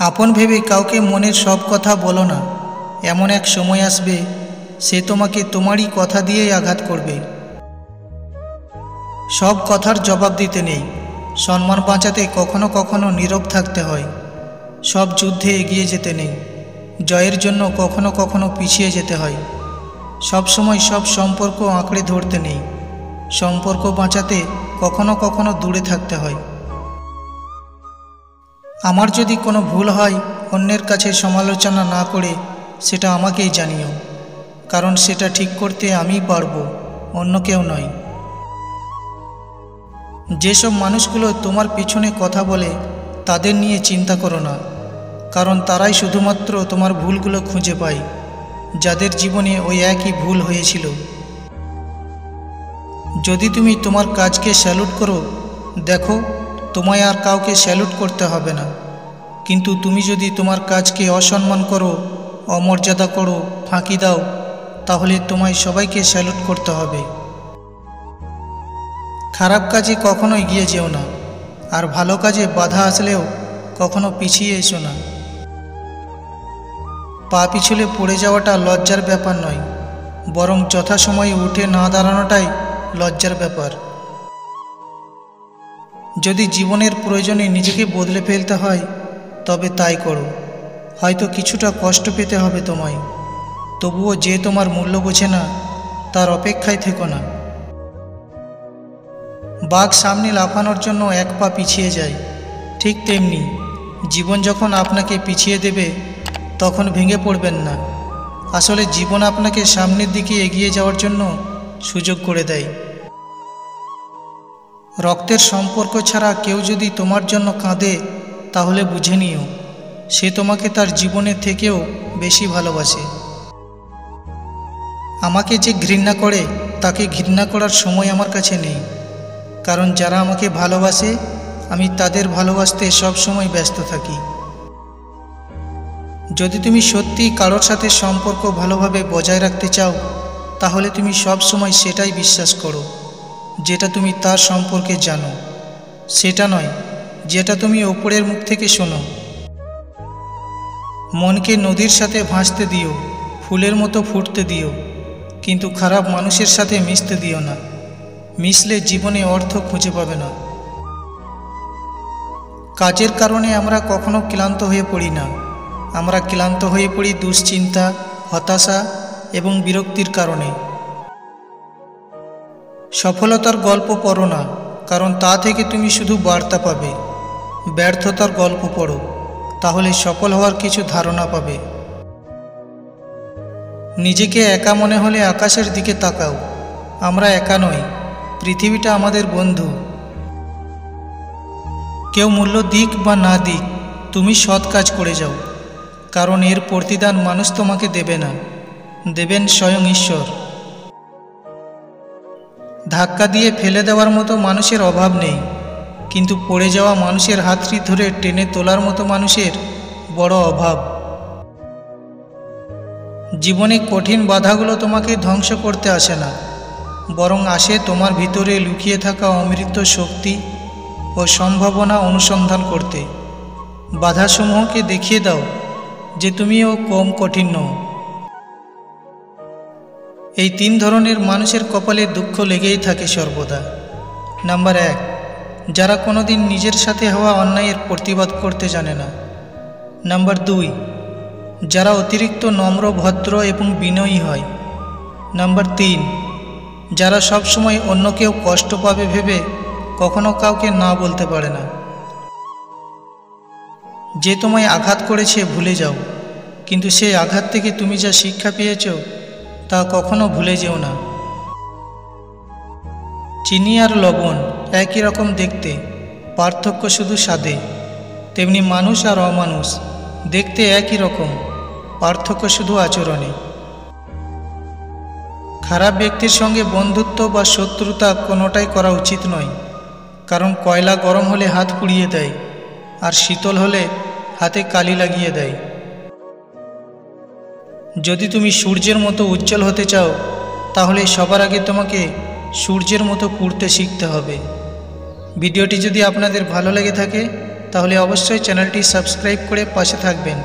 আপন ভেবে কাউকে মনের সব কথা বলো না। এমন এক সময় আসবে সে তোমাকে তোমারই কথা দিয়েই আঘাত করবে। সব কথার জবাব দিতে নেই, সম্মান বাঁচাতে কখনো কখনো নীরব থাকতে হয়। সব যুদ্ধে এগিয়ে যেতে নেই, জয়ের জন্য কখনো কখনো পিছিয়ে যেতে হয়। সব সময় সব সম্পর্ক আঁকড়ে ধরতে নেই, সম্পর্ক বাঁচাতে কখনো কখনো দূরে থাকতে হয়। আমার যদি কোনো ভুল হয় অন্যের কাছে সমালোচনা না করে সেটা আমাকেই জানিও, কারণ সেটা ঠিক করতে আমিই পারবো, অন্য কেউ নয়। যেসব মানুষগুলো তোমার পিছনে কথা বলে তাদের নিয়ে চিন্তা করো না, কারণ তারাই শুধুমাত্র তোমার ভুলগুলো খুঁজে পায়, যাদের জীবনে ওই একই ভুল হয়েছিল। যদি তুমি তোমার কাজকে স্যালুট করো, দেখো তোমায় আর কাউকে স্যালুট করতে হবে না। কিন্তু তুমি যদি তোমার কাজকে অসম্মান করো, অমর্যাদা করো, ফাঁকি দাও, তাহলে তোমায় সবাইকে স্যালুট করতে হবে। খারাপ কাজে কখনো এগিয়ে যেও না, আর ভালো কাজে বাধা আসলেও কখনো পিছিয়ে এসো না। পা পিছলে পড়ে যাওয়াটা লজ্জার ব্যাপার নয়, বরং যথাসময়ে উঠে না দাঁড়ানোটাই লজ্জার ব্যাপার। যদি জীবনের প্রয়োজনে নিজেকে বদলে ফেলতে হয় তবে তাই করো। হয়তো কিছুটা কষ্ট পেতে হবে তোমায়, তবুও যে তোমার মূল্য বোঝে না তার অপেক্ষায় থেকো না। বাঘ সামনে লাফানোর জন্য এক পা পিছিয়ে যায়, ঠিক তেমনি জীবন যখন আপনাকে পিছিয়ে দেবে তখন ভেঙে পড়বেন না। আসলে জীবন আপনাকে সামনের দিকে এগিয়ে যাওয়ার জন্য সুযোগ করে দেয়। রক্তের সম্পর্ক ছাড়া কেউ যদি তোমার জন্য কাঁদে তাহলে বুঝে নিও সে তোমাকে তার জীবনের থেকেও বেশি ভালোবাসে। আমাকে যে ঘৃণা করে তাকে ঘৃণা করার সময় আমার কাছে নেই, কারণ যারা আমাকে ভালোবাসে আমি তাদের ভালোবাসতে সবসময় ব্যস্ত থাকি। যদি তুমি সত্যি কারোর সাথে সম্পর্ক ভালোভাবে বজায় রাখতে চাও তাহলে তুমি সব সময় সেটাই বিশ্বাস করো যেটা তুমি তার সম্পর্কে জানো, সেটা নয় যেটা তুমি ওপরের মুখ থেকে শোনো। মনকে নদীর সাথে ভাসতে দিও, ফুলের মতো ফুটতে দিও, কিন্তু খারাপ মানুষের সাথে মিশতে দিও না। মিশলে জীবনে অর্থ খুঁজে পাবে না। কাজের কারণে আমরা কখনো ক্লান্ত হয়ে পড়ি না, আমরা ক্লান্ত হয়ে পড়ি দুশ্চিন্তা, হতাশা এবং বিরক্তির কারণে। সফলতার গল্প পড়ো না, কারণ তা থেকে তুমি শুধু বার্তা পাবে। ব্যর্থতার গল্প পড়ো, তাহলে সফল হওয়ার কিছু ধারণা পাবে। নিজেকে একা মনে হলে আকাশের দিকে তাকাও, আমরা একা নই, পৃথিবীটা আমাদের বন্ধু। কেউ মূল্য দিক বা না দিক তুমি সৎ কাজ করে যাও, কারণ এর প্রতিদান মানুষ তোমাকে দেবে না, দেবেন স্বয়ং ঈশ্বর। ধাক্কা দিয়ে ফেলে দেওয়ার মতো মানুষের অভাব নেই, কিন্তু পড়ে যাওয়া মানুষের হাতটি ধরে টেনে তোলার মতো মানুষের বড় অভাব। জীবনে কঠিন বাধাগুলো তোমাকে ধ্বংস করতে আসে না, বরং আসে তোমার ভিতরে লুকিয়ে থাকা অমৃত শক্তি ও সম্ভাবনা অনুসন্ধান করতে। বাধাসমূহকে দেখিয়ে দাও যে তুমিও কম কঠিন নও। এই 3 ধরনের মানুষের কপালে দুঃখ লেগেই থাকে সর্বদা। নাম্বার 1, যারা কোনোদিন নিজের সাথে হওয়া অন্যায়ের প্রতিবাদ করতে জানে না। নাম্বার 2, যারা অতিরিক্ত নম্র, ভদ্র এবং বিনয়ী হয়। নাম্বার 3, যারা সবসময় অন্য কেউ কষ্ট পাবে ভেবে কখনো কাউকে না বলতে পারে না। যে তোমায় আঘাত করেছে ভুলে যাও, কিন্তু সেই আঘাত থেকে তুমি যা শিক্ষা পেয়েছ তা কখনো ভুলে যেও না। চিনি আর লবণ একই রকম দেখতে, পার্থক্য শুধু স্বাদে। তেমনি মানুষ আর অমানুষ দেখতে একই রকম, পার্থক্য শুধু আচরণে। খারাপ ব্যক্তির সঙ্গে বন্ধুত্ব বা শত্রুতা কোনোটাই করা উচিত নয়, কারণ কয়লা গরম হলে হাত পুড়িয়ে দেয়, আর শীতল হলে হাতে কালি লাগিয়ে দেয়। যদি তুমি সূর্যের মতো উজ্জ্বল হতে চাও তাহলে সবার আগে তোমাকে সূর্যের মতো পুড়তে শিখতে হবে। ভিডিওটি যদি আপনাদের ভালো লেগে থাকে তাহলে অবশ্যই চ্যানেলটি সাবস্ক্রাইব করে পাশে থাকবেন।